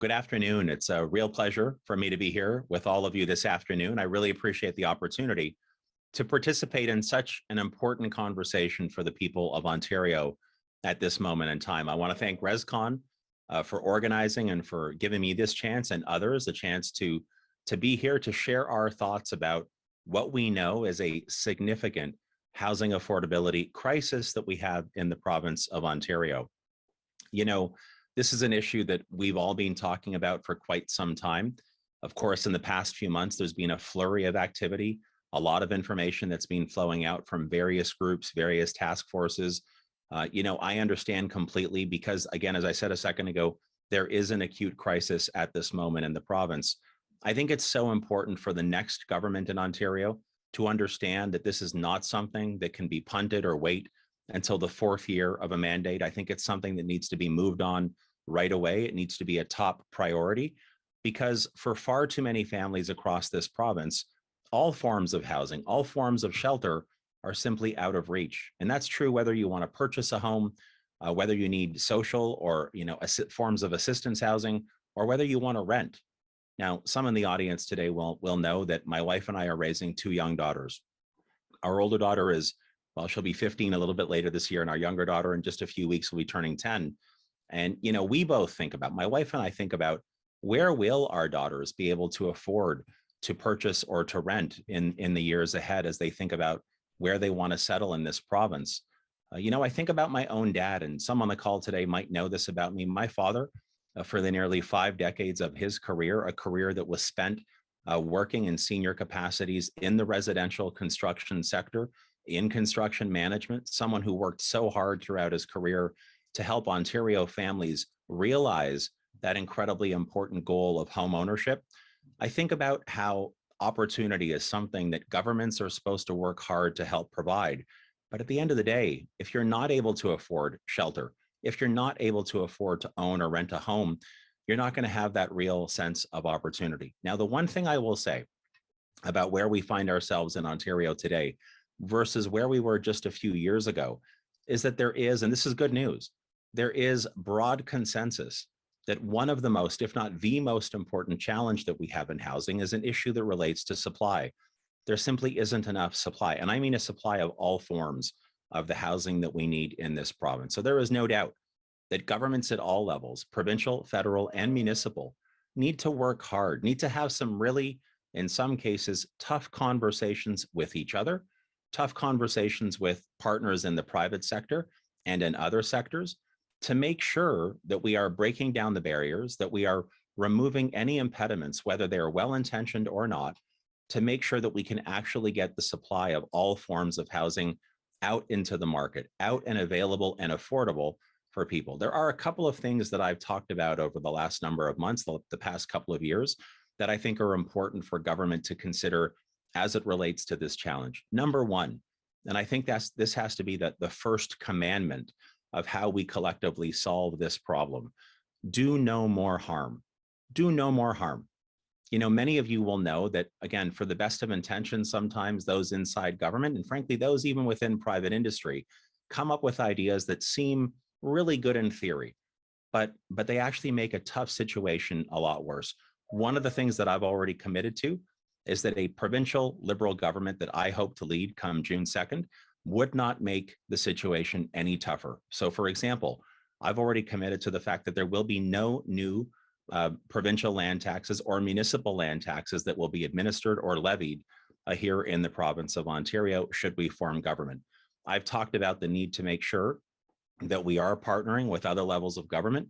Good afternoon. It's a real pleasure for me to be here with all of you this afternoon. I really appreciate the opportunity to participate in such an important conversation for the people of Ontario at this moment in time. I want to thank RESCON for organizing and for giving me this chance and others a chance to be here to share our thoughts about what we know is a significant housing affordability crisis that we have in the province of Ontario. You know, this is an issue that we've all been talking about for quite some time. Of course, in the past few months, there's been a flurry of activity, a lot of information that's been flowing out from various groups, various task forces. I understand completely because, again, as I said a second ago, there is an acute crisis at this moment in the province. I think it's so important for the next government in Ontario to understand that this is not something that can be punted or wait until the fourth year of a mandate. I think it's something that needs to be moved on right away. It needs to be a top priority because for far too many families across this province, all forms of housing, all forms of shelter are simply out of reach. And that's true whether you want to purchase a home, whether you need social or forms of assistance housing, or whether you want to rent. Now, some in the audience today will know that my wife and I are raising two young daughters. Our older daughter is, well, she'll be 15 a little bit later this year, and our younger daughter in just a few weeks will be turning 10. And, we both think about, my wife and I think about, where will our daughters be able to afford to purchase or to rent in the years ahead as they think about where they want to settle in this province? I think about my own dad, and some on the call today might know this about me. My father, for the nearly 5 decades of his career, a career that was spent working in senior capacities in the residential construction sector, in construction management, someone who worked so hard throughout his career to help Ontario families realize that incredibly important goal of home ownership. I think about how opportunity is something that governments are supposed to work hard to help provide. But at the end of the day, if you're not able to afford shelter, if you're not able to afford to own or rent a home, you're not going to have that real sense of opportunity. Now, the one thing I will say about where we find ourselves in Ontario today versus where we were just a few years ago is that there is, and this is good news, there is broad consensus that one of the most, if not the most important challenge that we have in housing is an issue that relates to supply. There simply isn't enough supply. And I mean a supply of all forms of the housing that we need in this province. So there is no doubt that governments at all levels, provincial, federal, and municipal, need to work hard, need to have some really, in some cases, tough conversations with each other, tough conversations with partners in the private sector and in other sectors to make sure that we are breaking down the barriers, that we are removing any impediments, whether they are well-intentioned or not, to make sure that we can actually get the supply of all forms of housing out into the market, out and available and affordable for people. There are a couple of things that I've talked about over the last number of months, the past couple of years, that I think are important for government to consider as it relates to this challenge. Number one, and I think this has to be the first commandment of how we collectively solve this problem. Do no more harm. Do no more harm. Many of you will know that, again, for the best of intentions, sometimes those inside government, and frankly, those even within private industry, come up with ideas that seem really good in theory, but they actually make a tough situation a lot worse. One of the things that I've already committed to is that a provincial Liberal government that I hope to lead come June 2nd would not make the situation any tougher. So, for example, I've already committed to the fact that there will be no new provincial land taxes or municipal land taxes that will be administered or levied here in the province of Ontario should we form government. I've talked about the need to make sure that we are partnering with other levels of government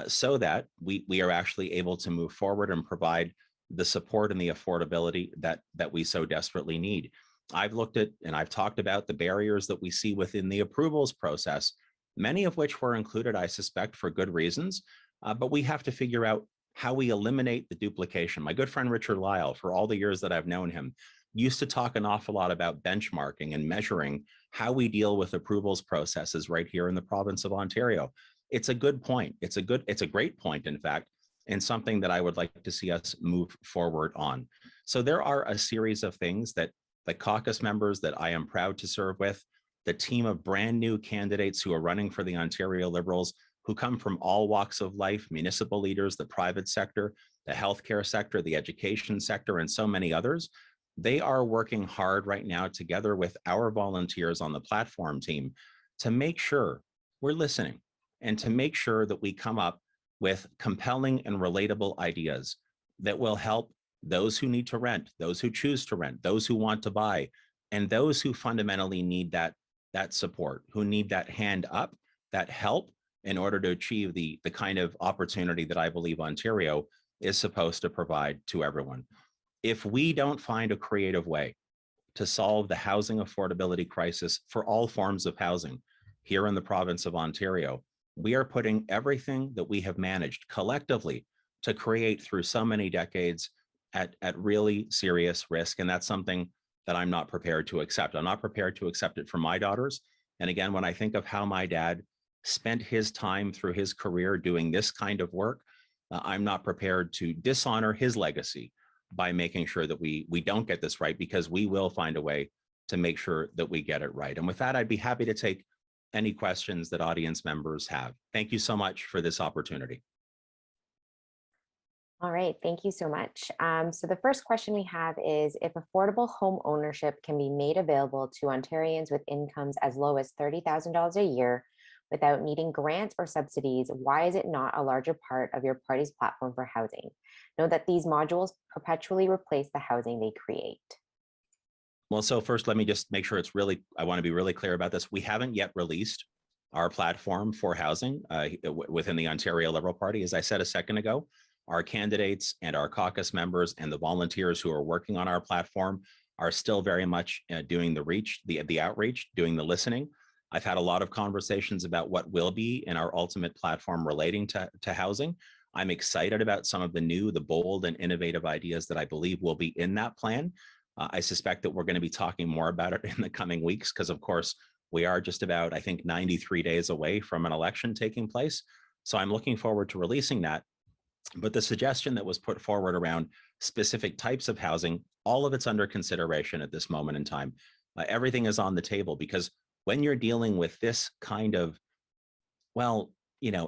so that we are actually able to move forward and provide the support and the affordability that we so desperately need. I've looked at and I've talked about the barriers that we see within the approvals process, many of which were included, I suspect, for good reasons, but we have to figure out how we eliminate the duplication. My good friend Richard Lyle, for all the years that I've known him, used to talk an awful lot about benchmarking and measuring how we deal with approvals processes right here in the province of Ontario. It's a good point. It's a great point, in fact, and something that I would like to see us move forward on. So there are a series of things that the caucus members that I am proud to serve with, the team of brand new candidates who are running for the Ontario Liberals who come from all walks of life, municipal leaders, the private sector, the healthcare sector, the education sector, and so many others. They are working hard right now together with our volunteers on the platform team to make sure we're listening and to make sure that we come up with compelling and relatable ideas that will help those who need to rent, those who choose to rent, those who want to buy, and those who fundamentally need that support, who need that hand up, that help in order to achieve the kind of opportunity that I believe Ontario is supposed to provide to everyone. If we don't find a creative way to solve the housing affordability crisis for all forms of housing here in the province of Ontario, we are putting everything that we have managed collectively to create through so many decades at really serious risk. And that's something that I'm not prepared to accept. I'm not prepared to accept it for my daughters. And again, when I think of how my dad spent his time through his career doing this kind of work, I'm not prepared to dishonor his legacy by making sure that we don't get this right, because we will find a way to make sure that we get it right. And with that, I'd be happy to take any questions that audience members have. Thank you so much for this opportunity. All right, thank you so much. So the first question we have is, if affordable home ownership can be made available to Ontarians with incomes as low as $30,000 a year without needing grants or subsidies, why is it not a larger part of your party's platform for housing? Know that these modules perpetually replace the housing they create. Well, so first, let me just make sure I want to be really clear about this. We haven't yet released our platform for housing within the Ontario Liberal Party. As I said a second ago, our candidates and our caucus members and the volunteers who are working on our platform are still very much doing the outreach, doing the listening. I've had a lot of conversations about what will be in our ultimate platform relating to housing. I'm excited about some of the bold and innovative ideas that I believe will be in that plan. I suspect that we're going to be talking more about it in the coming weeks, because of course we are just about, I think, 93 days away from an election taking place. So I'm looking forward to releasing that. But the suggestion that was put forward around specific types of housing, all of it's under consideration at this moment in time. Everything is on the table, because when you're dealing with this kind of,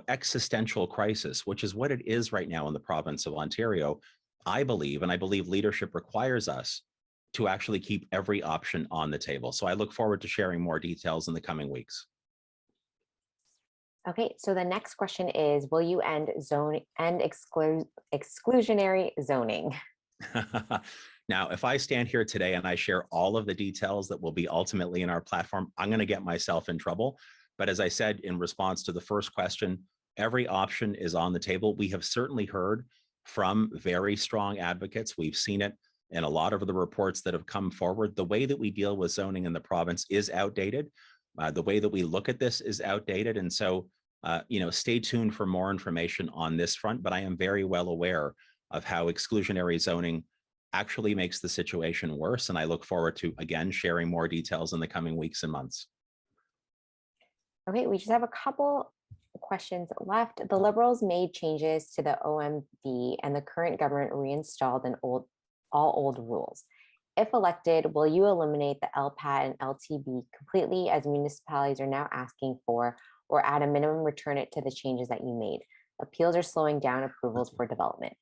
existential crisis, which is what it is right now in the province of Ontario, I believe leadership requires us to actually keep every option on the table. So I look forward to sharing more details in the coming weeks. Okay, so the next question is, will you end exclusionary zoning? Now, if I stand here today and I share all of the details that will be ultimately in our platform, I'm going to get myself in trouble. But as I said in response to the first question, every option is on the table. We have certainly heard from very strong advocates. We've seen it in a lot of the reports that have come forward. The way that we deal with zoning in the province is outdated. The way that we look at this is outdated. And so, stay tuned for more information on this front. But I am very well aware of how exclusionary zoning actually makes the situation worse. And I look forward to, again, sharing more details in the coming weeks and months. Okay, we just have a couple questions left. The Liberals made changes to the OMB and the current government reinstalled all old rules. If elected, will you eliminate the LPAT and LTB completely, as municipalities are now asking for, or at a minimum return it to the changes that you made? Appeals are slowing down approvals for development.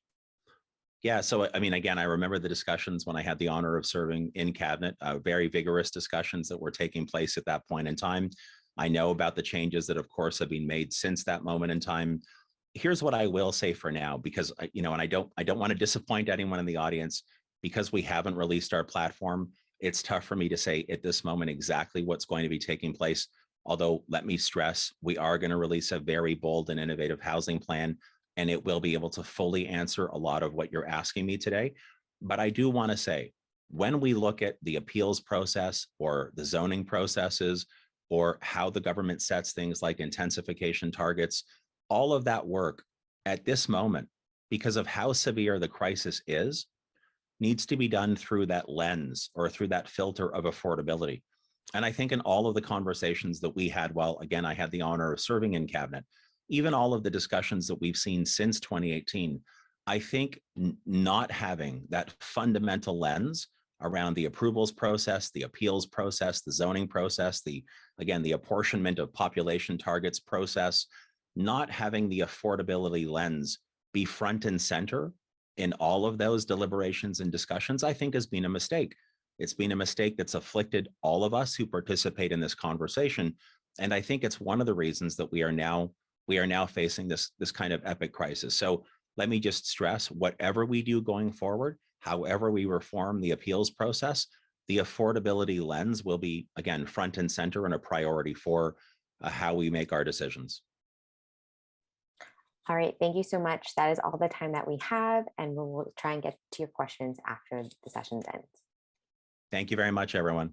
Yeah, so I mean, again, I remember the discussions when I had the honor of serving in cabinet, very vigorous discussions that were taking place at that point in time. I know about the changes that, of course, have been made since that moment in time. Here's what I will say for now, because and I don't want to disappoint anyone in the audience, because we haven't released our platform. It's tough for me to say at this moment exactly what's going to be taking place. Although, let me stress, we are going to release a very bold and innovative housing plan, and it will be able to fully answer a lot of what you're asking me today. But I do want to say, when we look at the appeals process or the zoning processes, or how the government sets things like intensification targets, all of that work at this moment, because of how severe the crisis is, needs to be done through that lens or through that filter of affordability. And I think in all of the conversations that we had, while again, I had the honor of serving in cabinet, even all of the discussions that we've seen since 2018, I think not having that fundamental lens around the approvals process, the appeals process, the zoning process, the apportionment of population targets process, not having the affordability lens be front and center in all of those deliberations and discussions, I think has been a mistake. It's been a mistake that's afflicted all of us who participate in this conversation. And I think it's one of the reasons that we are now facing this kind of epic crisis. So let me just stress, whatever we do going forward, however we reform the appeals process, the affordability lens will be, again, front and center and a priority for how we make our decisions. All right, thank you so much. That is all the time that we have, and we'll try and get to your questions after the session's ends. Thank you very much, everyone.